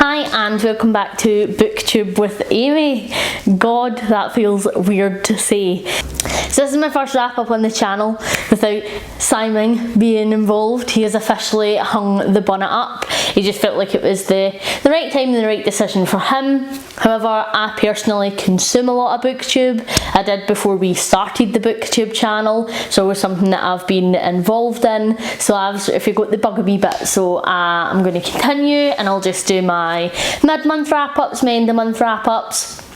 Hi and welcome back to BookTube with Amy. God, that feels weird to say. So this is my first wrap up on the channel without Simon being involved. He has officially hung the bonnet up. He just felt like it was the right time and the right decision for him. However, I personally consume a lot of BookTube. I did before we started the BookTube channel, so it was something that I've been involved in. So I've sort of forgot the bug a wee bit, so I'm going to continue and I'll just do my mid-month wrap-ups, my end-of-month wrap-ups.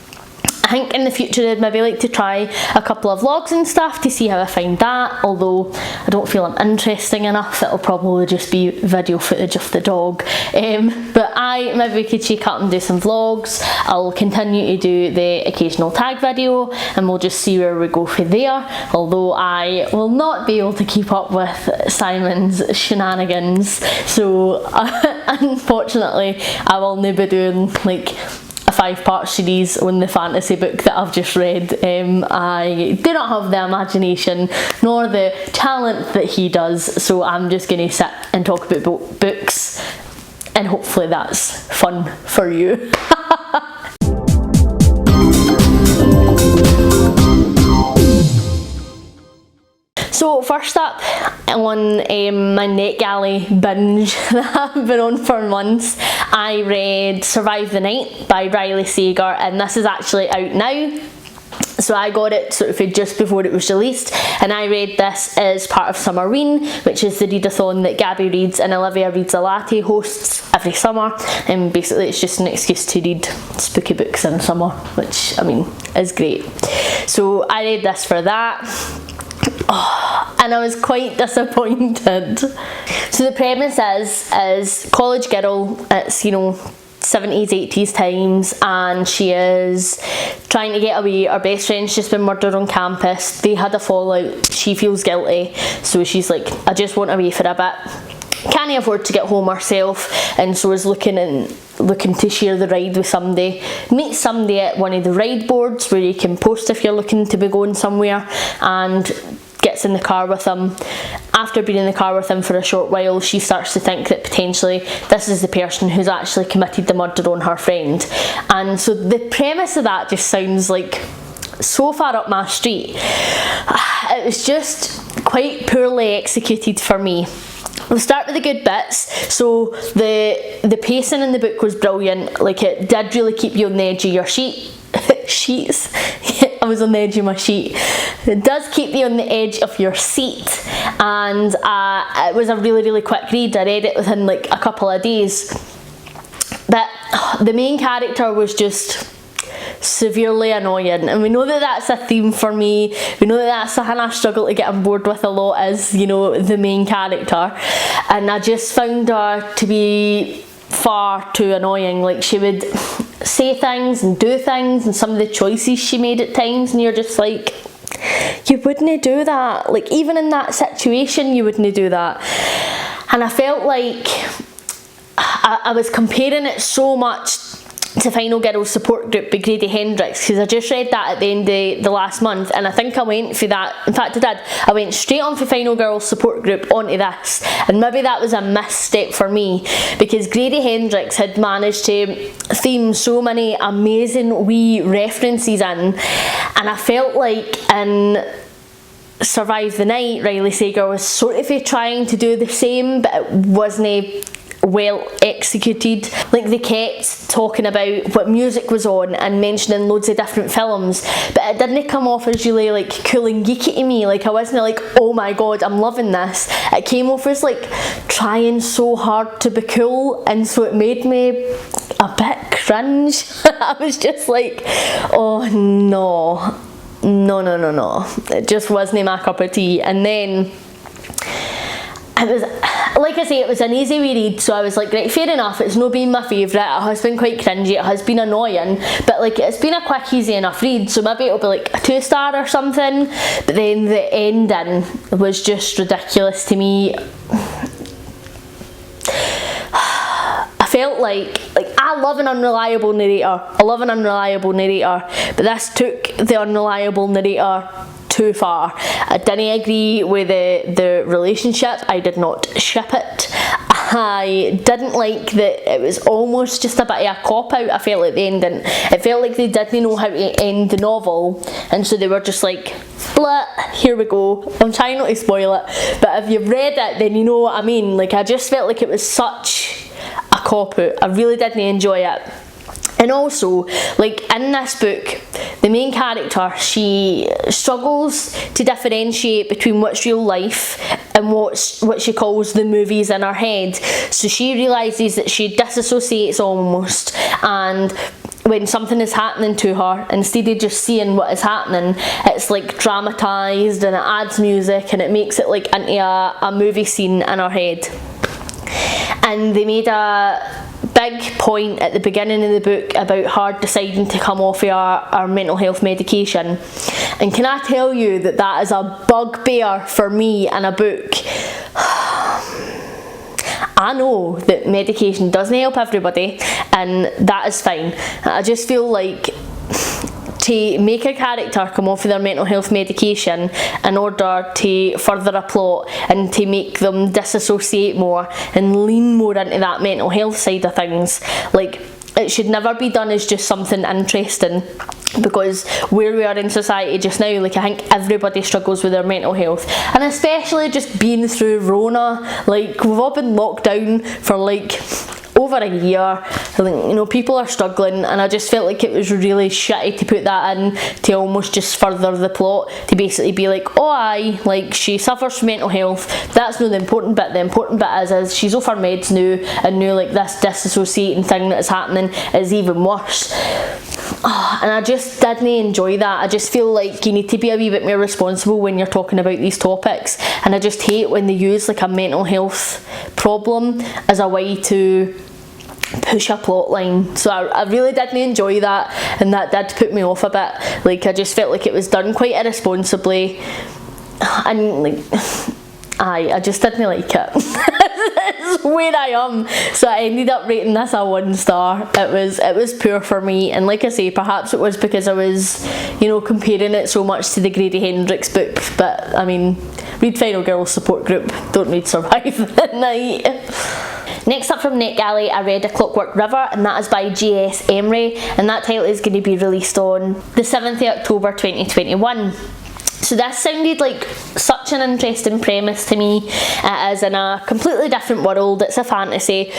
I think in the future I'd maybe like to try a couple of vlogs and stuff to see how I find that, although I don't feel I'm interesting enough. It'll probably just be video footage of the dog. But maybe we could shake up and do some vlogs. I'll continue to do the occasional tag video and we'll just see where we go from there, although I will not be able to keep up with Simon's shenanigans, so unfortunately I will not be doing like a 5-part series on the fantasy book that I've just read. I do not have the imagination nor the talent that he does, so I'm just going to sit and talk about books, and hopefully that's fun for you. So first up on my NetGalley binge that I've been on for months, I read Survive the Night by Riley Sager, and this is actually out now. So I got it sort of just before it was released, and I read this as part of Summerween, which is the readathon that Gabby Reads and Olivia Reads a Latte hosts every summer, and basically it's just an excuse to read spooky books in summer, which I mean is great. So I read this for that. Oh, and I was quite disappointed. So the premise is college girl, it's 70s, 80s times, and she is trying to get away. Her best friend's just been murdered on campus. They had a fallout. She feels guilty, so she's like, I just want away for a bit. Can't afford to get home herself, and so is looking to share the ride with somebody. Meet somebody at one of the ride boards where you can post if you're looking to be going somewhere, and gets in the car with him. After being in the car with him for a short while, she starts to think that potentially this is the person who's actually committed the murder on her friend. And so the premise of that just sounds like so far up my street. It was just quite poorly executed for me. We'll start with the good bits. So the pacing in the book was brilliant. Like, it did really keep you on the edge of your sheets. I was on the edge of my sheet. It does keep you on the edge of your seat, and it was a really quick read. I read it within like a couple of days. But the main character was just severely annoying, and we know that that's a theme for me. We know that that's something I struggle to get on board with a lot, as the main character, and I just found her to be far too annoying. Like, she would say things and do things, and some of the choices she made at times, and you're just like, you wouldn't do that. Like, even in that situation you wouldn't do that. And I felt like I was comparing it so much to Final Girls Support Group by Grady Hendrix, because I just read that at the end of the last month, and I think I went for that. In fact, I went straight on for Final Girls Support Group onto this, and maybe that was a misstep for me, because Grady Hendrix had managed to theme so many amazing wee references in, and I felt like in Survive the Night, Riley Sager was sort of trying to do the same, but it wasn't well executed. Like, they kept talking about what music was on and mentioning loads of different films, but it didn't come off as really like cool and geeky to me. Like, I wasn't like, oh my god, I'm loving this. It came off as like trying so hard to be cool, and so it made me a bit cringe. I was just like, oh no. It just wasn't my cup of tea. And then it was, like I say, it was an easy wee read, so I was like, right, fair enough, it's no been my favourite, it has been quite cringy, it has been annoying, but like, it's been a quick, easy enough read, so maybe it'll be like a 2-star or something. But then the ending was just ridiculous to me. I felt like I love an unreliable narrator, but this took the unreliable narrator too far. I didn't agree with the relationship. I did not ship it. I didn't like that it was almost just a bit of a cop-out. I felt like the ending. It felt like they didn't know how to end the novel, and so they were just like, blah, here we go. I'm trying not to spoil it, but if you've read it, then you know what I mean. Like, I just felt like it was such a cop-out. I really didn't enjoy it. And also, like, in this book, the main character, she struggles to differentiate between what's real life and what she calls the movies in her head. So she realises that she disassociates almost, and when something is happening to her, instead of just seeing what is happening, it's like dramatised, and it adds music, and it makes it like into a movie scene in her head. And they made a big point at the beginning of the book about her deciding to come off of our mental health medication. And can I tell you that that is a bugbear for me in a book? I know that medication doesn't help everybody, and that is fine. I just feel like to make a character come off of their mental health medication in order to further a plot and to make them disassociate more and lean more into that mental health side of things, like, it should never be done as just something interesting, because where we are in society just now, like, I think everybody struggles with their mental health, and especially just being through Rona. Like, we've all been locked down for like over a year, you know, people are struggling, and I just felt like it was really shitty to put that in to almost just further the plot, to basically be like, oh aye, like, she suffers from mental health, that's not the important bit. The important bit is she's off her meds now, and now, like, this disassociating thing that is happening is even worse. And I just didn't enjoy that. I just feel like you need to be a wee bit more responsible when you're talking about these topics, and I just hate when they use like a mental health problem as a way to push a plot line. So I really didn't enjoy that, and that did put me off a bit. Like, I just felt like it was done quite irresponsibly, and like, I just didn't like it. That's where I am. So I ended up rating this a 1 star. It was poor for me, and like I say, perhaps it was because I was, you know, comparing it so much to the Grady Hendrix book. But I mean, read Final Girls Support Group, don't read Survive the Night. Next up from NetGalley, I read A Clockwork River, and that is by J.S. Emery, and that title is going to be released on the 7th of October 2021. So this sounded like such an interesting premise to me. It is in a completely different world. It's a fantasy,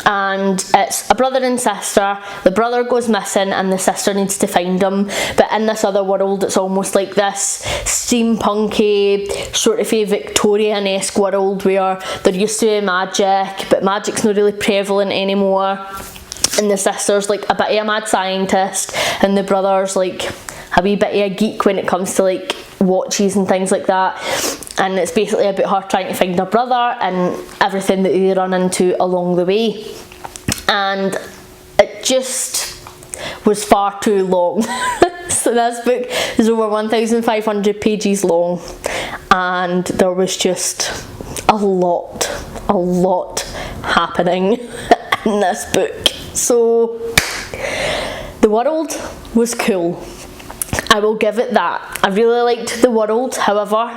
and it's a brother and sister. The brother goes missing and the sister needs to find him, but in this other world it's almost like this steampunky, sort of a Victorian-esque world where there used to be magic, but magic's not really prevalent anymore, and the sister's like a bit of a mad scientist, and the brother's like a wee bit of a geek when it comes to like watches and things like that. And it's basically about her trying to find her brother and everything that they run into along the way. And it just was far too long. So this book is over 1,500 pages long, and there was just a lot happening in this book. So the world was cool. I will give it that. I really liked the world, however,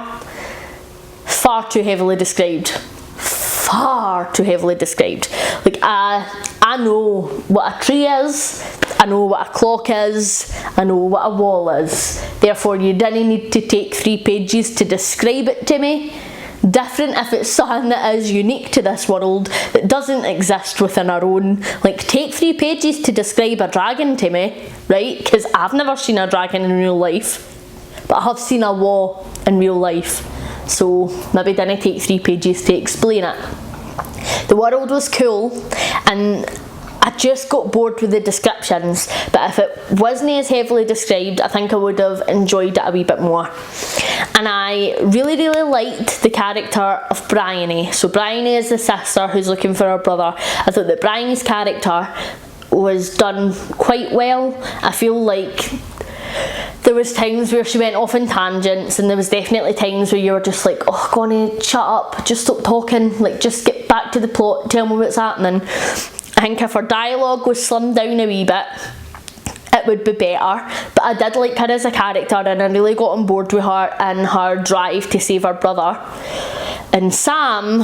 far too heavily described. Far too heavily described. Like, I know what a tree is, I know what a clock is, I know what a wall is. Therefore, you didn't need to take 3 pages to describe it to me. Different if it's something that is unique to this world that doesn't exist within our own. Like, take 3 pages to describe a dragon to me, right? Because I've never seen a dragon in real life, but I have seen a wall in real life. So maybe didn't take 3 pages to explain it. The world was cool, and I just got bored with the descriptions, but if it wasn't as heavily described, I think I would have enjoyed it a wee bit more. And I really liked the character of Bryony. So Bryony is the sister who's looking for her brother. I thought that Bryony's character was done quite well. I feel like there was times where she went off on tangents, and there was definitely times where you were just like, oh, go on, shut up, just stop talking, like, just get back to the plot, tell me what's happening. I think if her dialogue was slimmed down a wee bit, it would be better. But I did like her as a character, and I really got on board with her and her drive to save her brother. And Sam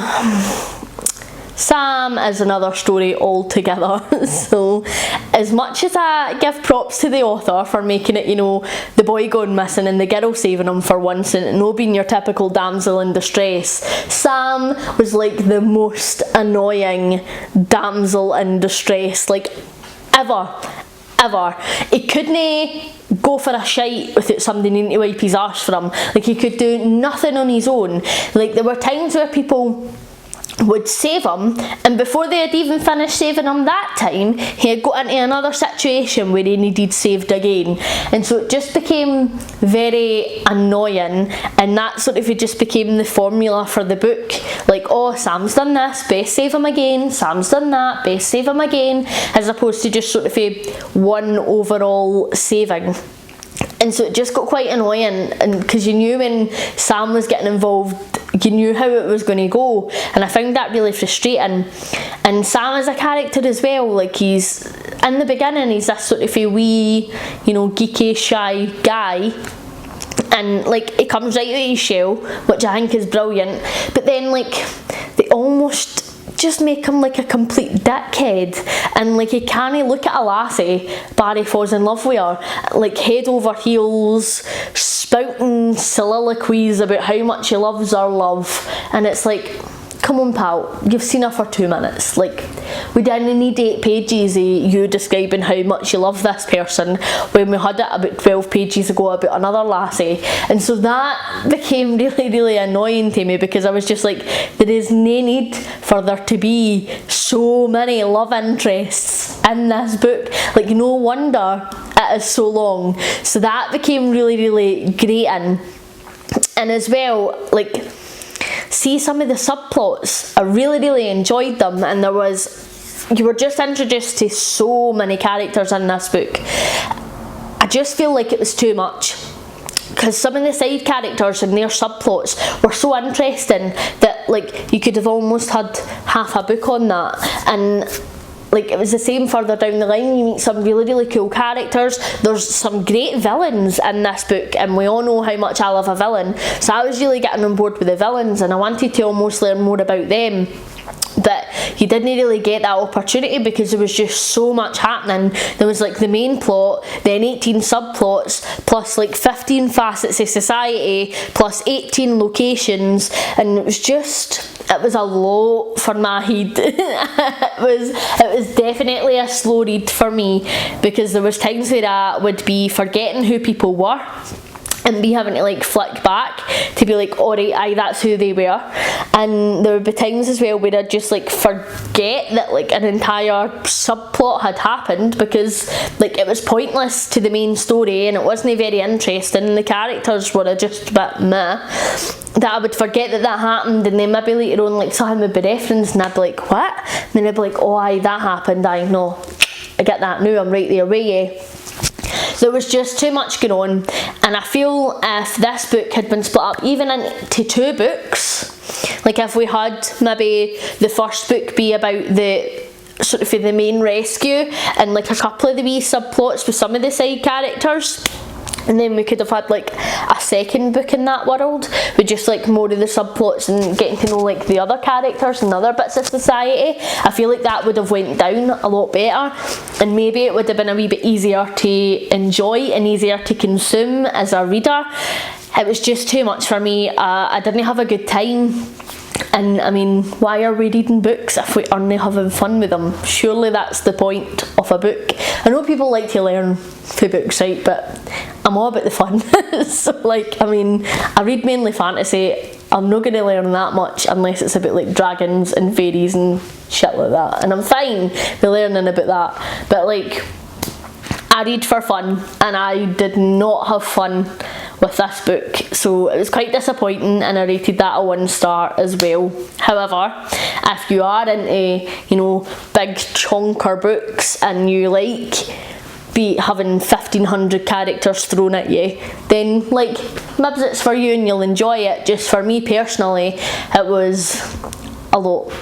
Sam is another story altogether. So as much as I give props to the author for making it, you know, the boy going missing and the girl saving him for once and no being your typical damsel in distress, Sam was like the most annoying damsel in distress like ever. He couldn't go for a shite without somebody needing to wipe his arse for him. Like, he could do nothing on his own. Like, there were times where people would save him, and before they had even finished saving him that time, he had got into another situation where he needed saved again, and so it just became very annoying, and that sort of, it just became the formula for the book. Like, oh, Sam's done this, best save him again, Sam's done that, best save him again, as opposed to just sort of a one overall saving. And so it just got quite annoying, and because you knew when Sam was getting involved, you knew how it was going to go, and I found that really frustrating. And Sam as a character as well, like, he's in the beginning, he's this sort of a wee, you know, geeky, shy guy, and like, he comes right out of his shell, which I think is brilliant, but then like, they almost just make him like a complete dickhead, and like, he can't look at a lassie Barry falls in love with her, like head over heels, spouting soliloquies about how much he loves her love, and it's like, come on pal, you've seen her for 2 minutes. Like, we didn't need 8 pages of you describing how much you love this person when we had it about 12 pages ago about another lassie. And so that became really annoying to me, because I was just like, there is no need for there to be so many love interests in this book. Like, no wonder it is so long. So that became really grating. And as well, like, see some of the subplots, I really enjoyed them, and you were just introduced to so many characters in this book. I just feel like it was too much, because some of the side characters and their subplots were so interesting that like, you could have almost had half a book on that. And like, it was the same further down the line. You meet some really cool characters. There's some great villains in this book, and we all know how much I love a villain. So I was really getting on board with the villains, and I wanted to almost learn more about them. But you didn't really get that opportunity because there was just so much happening. There was like the main plot, then 18 subplots, plus like 15 facets of society, plus 18 locations, and it was a lot for my head. it was definitely a slow read for me, because there was times where I would be forgetting who people were, and be having to like flick back to be like, alright, aye, that's who they were. And there would be times as well where I'd just like forget that like an entire subplot had happened, because like, it was pointless to the main story and it wasn't very interesting, and the characters were just a bit meh, that I would forget that happened, and then maybe later on like something would be referenced and I'd be like, what? And then I'd be like, oh aye, that happened, I know, I get that now, I'm right there with you. There was just too much going on, and I feel if this book had been split up even into 2 books, like if we had maybe the first book be about the sort of the main rescue and like a couple of the wee subplots with some of the side characters, and then we could have had like a second book in that world with just like more of the subplots and getting to know like the other characters and other bits of society. I feel like that would have went down a lot better, and maybe it would have been a wee bit easier to enjoy and easier to consume as a reader. It was just too much for me. I didn't have a good time. And I mean, why are we reading books if we aren't having fun with them? Surely that's the point of a book. I know people like to learn through books, right, but I'm all about the fun. So like, I mean, I read mainly fantasy. I'm not going to learn that much unless it's about like dragons and fairies and shit like that, and I'm fine with learning about that, but like, I read for fun, and I did not have fun with this book, so it was quite disappointing, and I rated that a 1 star as well. However, if you are into, you know, big chonker books and you like be having 1500 characters thrown at you, then like, maybe it's for you and you'll enjoy it. Just for me personally, it was a lot.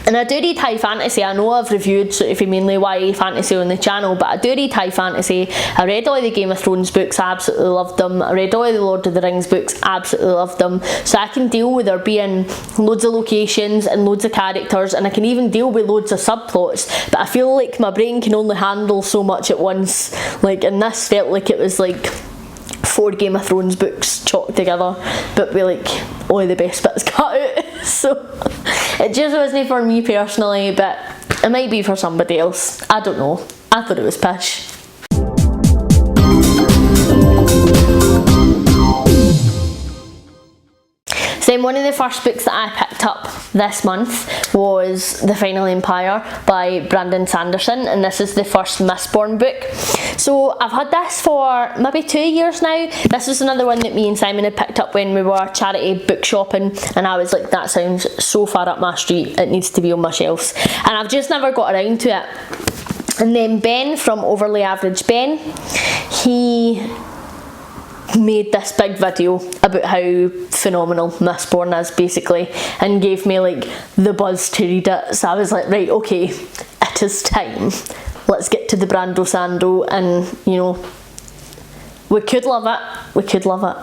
And I do read high fantasy. I know I've reviewed sort of mainly YA fantasy on the channel, but I do read high fantasy. I read all the Game of Thrones books, absolutely loved them. I read all the Lord of the Rings books, absolutely loved them. So I can deal with there being loads of locations and loads of characters, and I can even deal with loads of subplots, but I feel like my brain can only handle so much at once. Like, and this felt like it was like 4 Game of Thrones books chalked together, but with like only the best bits cut out. So it just wasn't for me personally, but it might be for somebody else. I don't know. I thought it was pish. So then one of the first books that I picked up this month was The Final Empire by Brandon Sanderson, and this is the first Mistborn book. So I've had this for maybe 2 years now. This is another one that me and Simon had picked up when we were charity book shopping, and I was like, that sounds so far up my street, it needs to be on my shelves. And I've just never got around to it. And then Ben from Overly Average Ben, he made this big video about how phenomenal Mistborn is basically, and gave me like the buzz to read it. So I was like, right, okay, it is time. Let's get to the Brando Sando, and you know, we could love it, we could love it.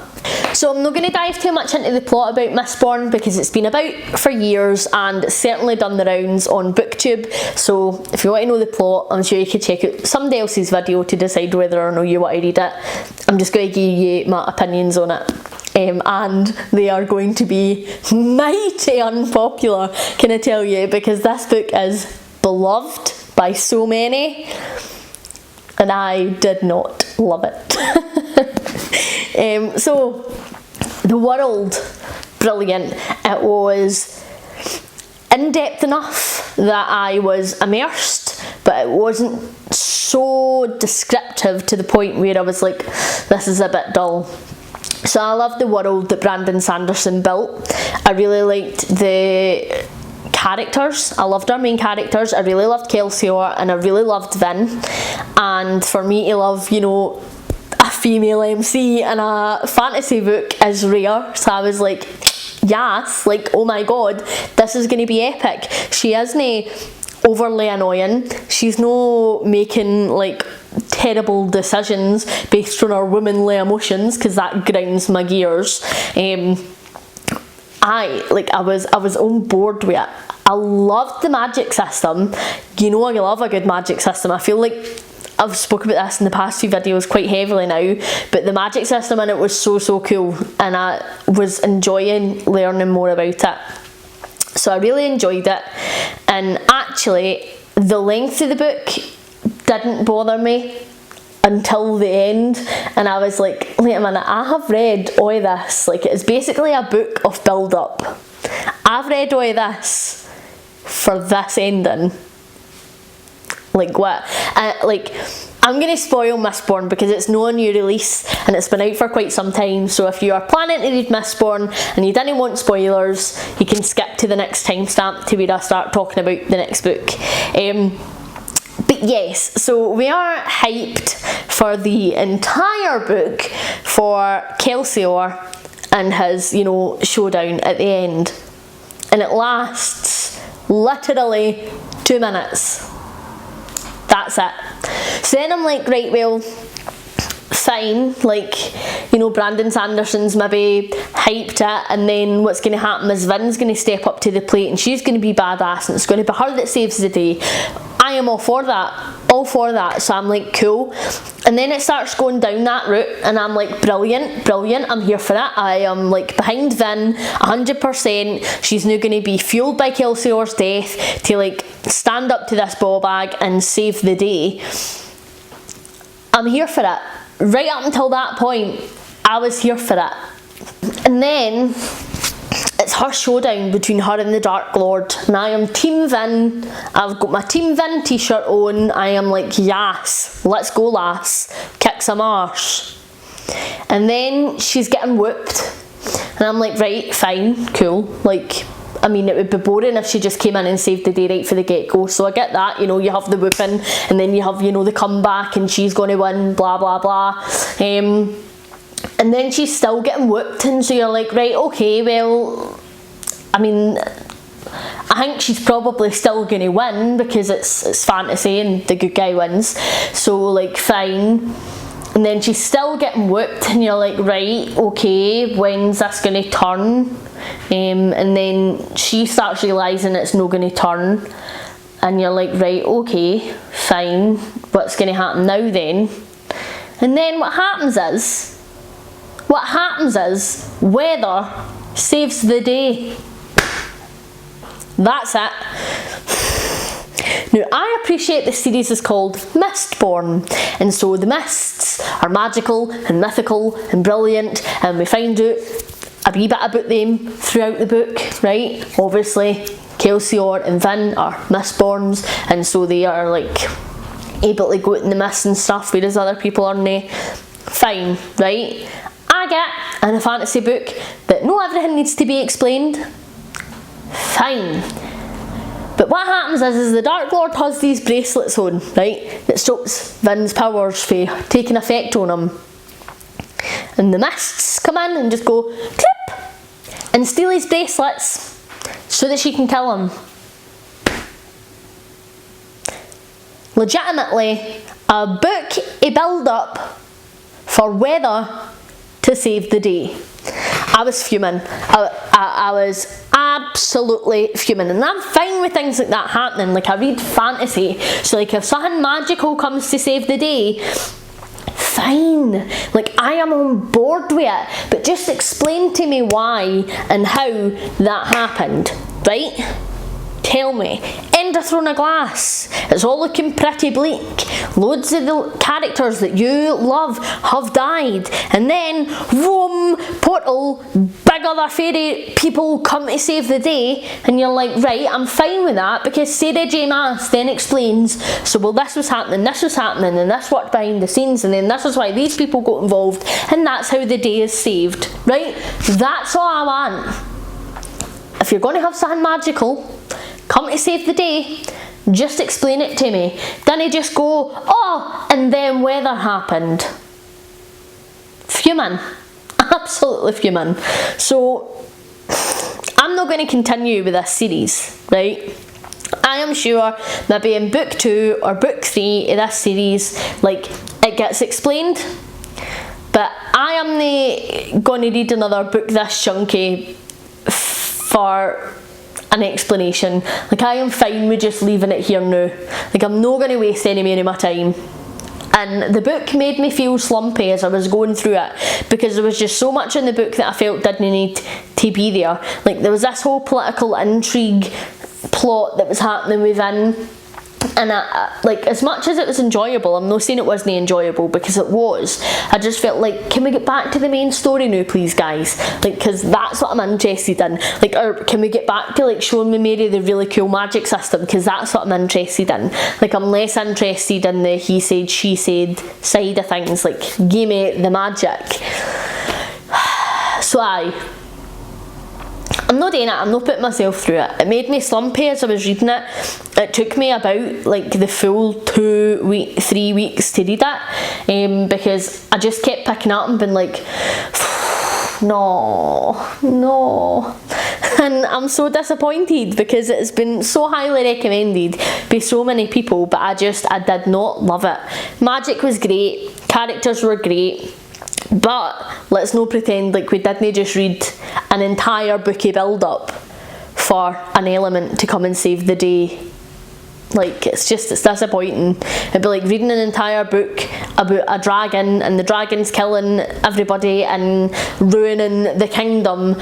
So I'm not going to dive too much into the plot about Mistborn because it's been about for years and it's certainly done the rounds on BookTube. So if you want to know the plot, I'm sure you could check out somebody else's video to decide whether or not you want to read it. I'm just going to give you my opinions on it. And they are going to be mighty unpopular, can I tell you, because this book is beloved by so many and I did not love it. So the world, brilliant. It was in-depth enough that I was immersed, but it wasn't so descriptive to the point where I was like, this is a bit dull. So I love the world that Brandon Sanderson built. I really liked the characters. I loved our main characters. I really loved Kelsior and I really loved Vin. And for me to love, you know, a female MC in a fantasy book is rare. So I was like, yes, like, oh my god, this is going to be epic. She isn't overly annoying. She's no making like terrible decisions based on her womanly emotions, because that grinds my gears. I was on board with it. I loved the magic system. You know, I love a good magic system. I feel like I've spoken about this in the past few videos quite heavily now, but the magic system in it was so cool, and I was enjoying learning more about it. So I really enjoyed it, and actually the length of the book didn't bother me until the end, and I was like, wait a minute, I have read all of this. Like, it's basically a book of build up. I've read all of this for this ending. Like what? Like, I'm going to spoil Mistborn because it's no new release and it's been out for quite some time. So if you are planning to read Mistborn and you didn't want spoilers, you can skip to the next timestamp to where I start talking about the next book. But yes, so we are hyped for the entire book for Kelsior and his, you know, showdown at the end. And it lasts literally 2 minutes. That's it. So then I'm like, right, well, fine, like, you know, Brandon Sanderson's maybe hyped it, and then what's going to happen is Vin's going to step up to the plate and she's going to be badass and it's going to be her that saves the day. I am all for that, so I'm like, cool. And then it starts going down that route and I'm like, brilliant, I'm here for it. I am like behind Vin 100%. She's now going to be fueled by Kelsior's death to like stand up to this ball bag and save the day. I'm here for it. Right up until that point, I was here for it. And then it's her showdown between her and the Dark Lord. And I am Team Vin. I've got my Team Vin t-shirt on. I am like, yes, let's go lass. Kick some arse. And then she's getting whooped. And I'm like, right, fine, cool. Like, I mean, it would be boring if she just came in and saved the day right for the get-go. So I get that, you know, you have the whooping and then you have, you know, the comeback and she's going to win, blah, blah, blah. And then she's still getting whooped, and so you're like, right, okay, well, I mean, I think she's probably still going to win because it's fantasy and the good guy wins, so like fine. And then she's still getting whooped and you're like, right, okay, when's this going to turn? And then she starts realising it's not going to turn, and you're like, right, okay, fine, what's going to happen now then? And then what happens is weather saves the day. That's it. Now, I appreciate this series is called Mistborn, and so the mists are magical and mythical and brilliant, and we find out a wee bit about them throughout the book, right? Obviously, Kelsior and Vin are Mistborns, and so they are like able to go out in the mist and stuff, whereas other people aren't. Fine, right? I get in a fantasy book that not everything needs to be explained. Fine. But what happens is the Dark Lord has these bracelets on, right, that stops Vin's powers from taking effect on him. And the mists come in and just go clip and steal his bracelets so that she can kill him. Legitimately, a book, a build-up for weather to save the day. I was fuming. I was absolutely fuming, and I'm fine with things like that happening. Like, I read fantasy, so like if something magical comes to save the day, fine, like I am on board with it, but just explain to me why and how that happened, right? Tell me. End of Throne of Glass. It's all looking pretty bleak. Loads of the characters that you love have died. And then, Rome, portal, big other fairy people come to save the day. And you're like, right, I'm fine with that, because Sarah J. Maas then explains, so well, this was happening, and this worked behind the scenes, and then this is why these people got involved, and that's how the day is saved, right? That's all I want. If you're going to have something magical come to save the day, just explain it to me. Then I just go, oh, and then weather happened. Fuming. Absolutely fuming. So, I'm not going to continue with this series, right? I am sure maybe in book 2 or book 3 of this series, like, it gets explained. But I am going to read another book this chunky for an explanation. Like, I am fine with just leaving it here now. Like, I'm not going to waste any more of my time. And the book made me feel slumpy as I was going through it, because there was just so much in the book that I felt didn't need to be there. Like, there was this whole political intrigue plot that was happening within, and like, as much as it was enjoyable, I'm not saying it wasn't enjoyable, because it was, I just felt like, can we get back to the main story now, please, guys? Like, because that's what I'm interested in. Like, or can we get back to like showing me Mary the really cool magic system, because that's what I'm interested in. Like, I'm less interested in the he said, she said side of things. Like, give me the magic. So I'm not doing it, I'm not putting myself through it. It made me slumpy as I was reading it. It took me about like the full 3 weeks to read it, because I just kept picking up and being like, no. And I'm so disappointed, because it's been so highly recommended by so many people, but I did not love it. Magic was great, characters were great, but let's not pretend like we didn't just read an entire bookie build-up for an element to come and save the day. Like, it's disappointing. It'd be like reading an entire book about a dragon, and the dragon's killing everybody and ruining the kingdom,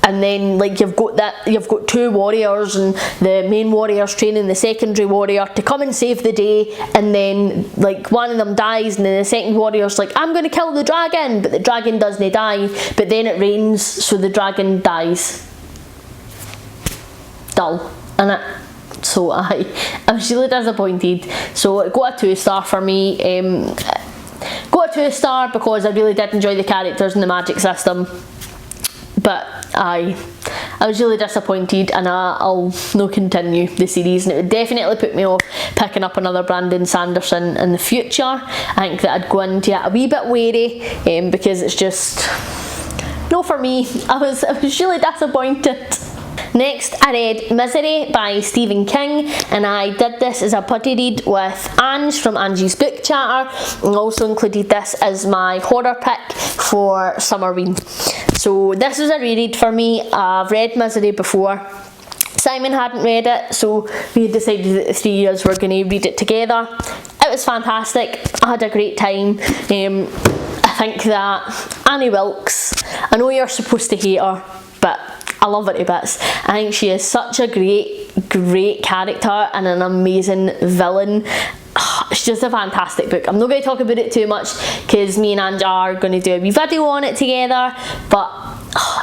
and then like you've got 2 warriors, and the main warrior's training the secondary warrior to come and save the day, and then like one of them dies, and then the second warrior's like, I'm going to kill the dragon, but the dragon doesn't die, but then it rains, so the dragon dies. Dull, innit? So I was really disappointed. So it got a 2-star for me. Got a 2-star because I really did enjoy the characters and the magic system. But I was really disappointed, and I'll not continue the series, and it would definitely put me off picking up another Brandon Sanderson in the future. I think that I'd go into it a wee bit wary, because it's just not for me. I was really disappointed. Next, I read Misery by Stephen King, and I did this as a buddy read with Ange from Angie's Book Chatter, and also included this as my horror pick for Summerween. So this was a reread for me. I've read Misery before. Simon hadn't read it, so we decided that the three of us were going to read it together. It was fantastic. I had a great time. I think that Annie Wilkes, I know you're supposed to hate her, but I love her to bits. I think she is such a great character and an amazing villain. It's just a fantastic book. I'm not going to talk about it too much because me and Ange are going to do a wee video on it together, but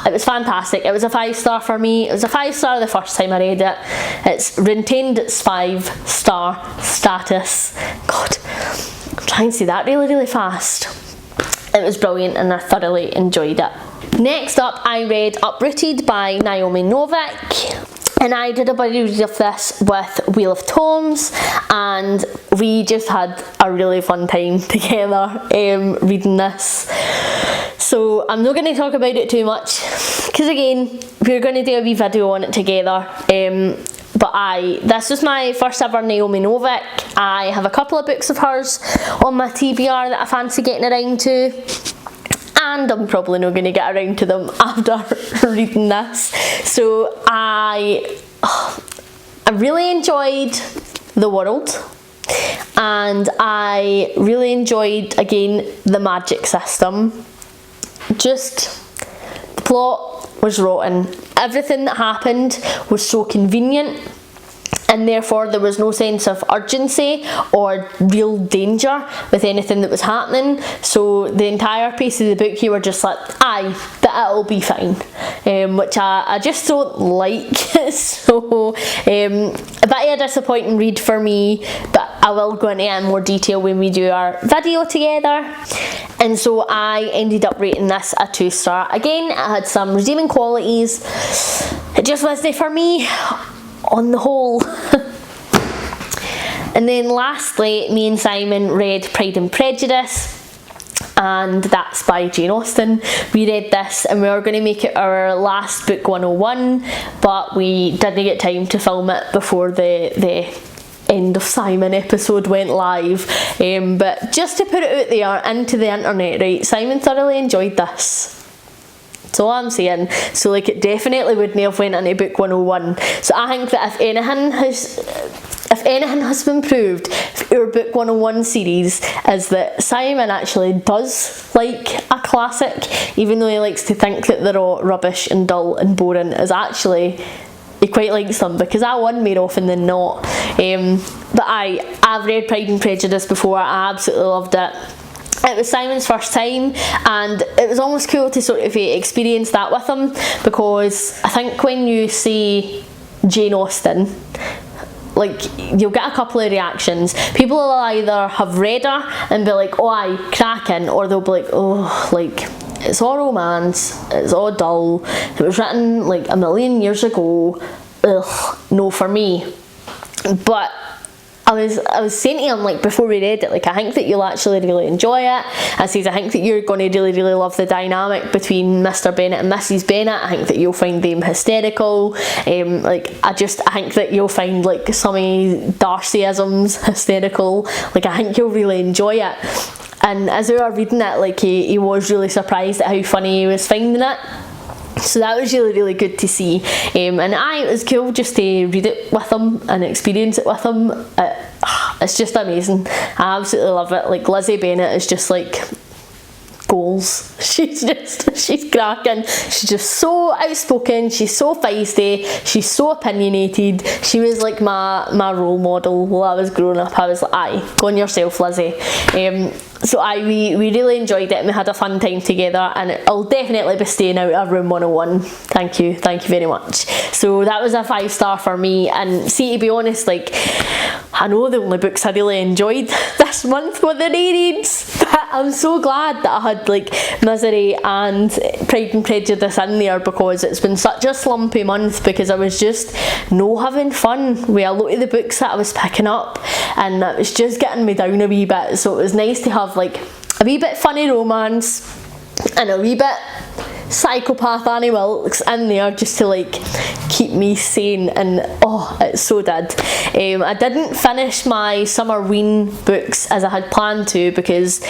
it was fantastic. It was a 5-star for me. It was a 5-star the first time I read it. It's retained its 5-star status. God, I'm trying to say that really fast. It was brilliant and I thoroughly enjoyed it. Next up, I read Uprooted by Naomi Novik. And I did a buddy read of this with Wheel of Tomes, and we just had a really fun time together reading this. So I'm not going to talk about it too much, because again, we're going to do a wee video on it together. But this was my first ever Naomi Novik. I have a couple of books of hers on my TBR that I fancy getting around to, and I'm probably not going to get around to them after reading this. So I really enjoyed The World, and I really enjoyed, again, the magic system. Just, the plot was rotten. Everything that happened was so convenient, and therefore there was no sense of urgency or real danger with anything that was happening. So the entire piece of the book you were just like, aye, that it'll be fine, which I just don't like. So a bit of a disappointing read for me, but I will go into it in more detail when we do our video together. And so I ended up rating this a 2-star. Again, it had some redeeming qualities. It just wasn't for me on the whole. And then lastly, me and Simon read Pride and Prejudice, and that's by Jane Austen. We read this and we were going to make it our last book 101, but we didn't get time to film it before the End of Simon episode went live. But just to put it out there into the internet, right, Simon thoroughly enjoyed this. That's all I'm saying. So like, it definitely wouldn't have went into book 101. So I think that if anything has been proved for our book 101 series, is that Simon actually does like a classic, even though he likes to think that they're all rubbish and dull and boring, is actually he quite likes them, because I won more often than not. But I've read Pride and Prejudice before. I absolutely loved it. It was Simon's first time, and it was almost cool to sort of experience that with him, because I think when you see Jane Austen, like, you'll get a couple of reactions. People will either have read her and be like, oh aye, cracking, or they'll be like, oh, like, it's all romance, it's all dull, it was written like a million years ago, ugh, no for me. But I was saying to him, like, before we read it, like, I think that you'll actually really enjoy it. I said, I think that you're going to really love the dynamic between Mr. Bennet and Mrs. Bennet. I think that you'll find them hysterical. Like, I think that you'll find, like, some of Darcyisms hysterical. Like, I think you'll really enjoy it. And as we were reading it, like, he was really surprised at how funny he was finding it. So that was really good to see, and it was cool just to read it with him and experience it with him. It's just amazing. I absolutely love it. Like, Lizzie Bennet is just like goals. She's cracking. She's just so outspoken, she's so feisty, she's so opinionated. She was like my role model while I was growing up. I was like, aye, go on yourself, Lizzie. So we really enjoyed it, and we had a fun time together, and I'll definitely be staying out of room 101. Thank you very much. So that was a 5-star for me. And see, to be honest, like, I know the only books I really enjoyed this month were the rereads, but I'm so glad that I had like Misery and Pride and Prejudice in there, because it's been such a slumpy month, because I was just no having fun with a lot of the books that I was picking up, and it was just getting me down a wee bit. So it was nice to have like a wee bit funny romance and a wee bit psychopath Annie Wilkes in there, just to like keep me sane, and oh, it so did. I didn't finish my Summerween books as I had planned to, because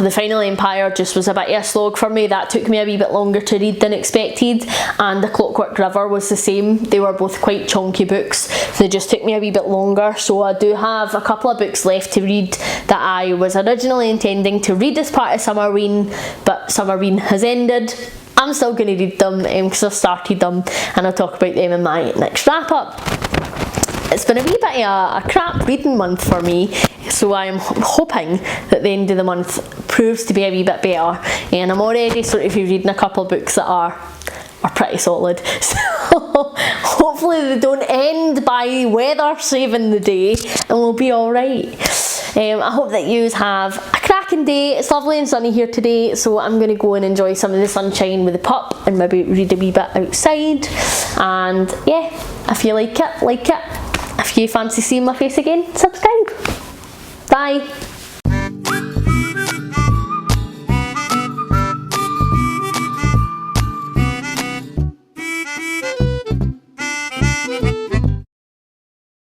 The Final Empire just was a bit of a slog for me. That took me a wee bit longer to read than expected, and The Clockwork River was the same. They were both quite chunky books, so they just took me a wee bit longer. So I do have a couple of books left to read that I was originally intending to read as part of Summerween, but Summerween has ended. I'm still going to read them because I've started them, and I'll talk about them in my next wrap up. It's been a wee bit of a crap reading month for me, so I'm hoping that the end of the month proves to be a wee bit better, and I'm already sort of reading a couple of books that are pretty solid, so hopefully they don't end by weather saving the day and we'll be alright. I hope that you have a cracking day. It's lovely and sunny here today, so I'm going to go and enjoy some of the sunshine with the pup and maybe read a wee bit outside. And yeah, if you like it, like it. If you fancy seeing my face again, subscribe. Bye.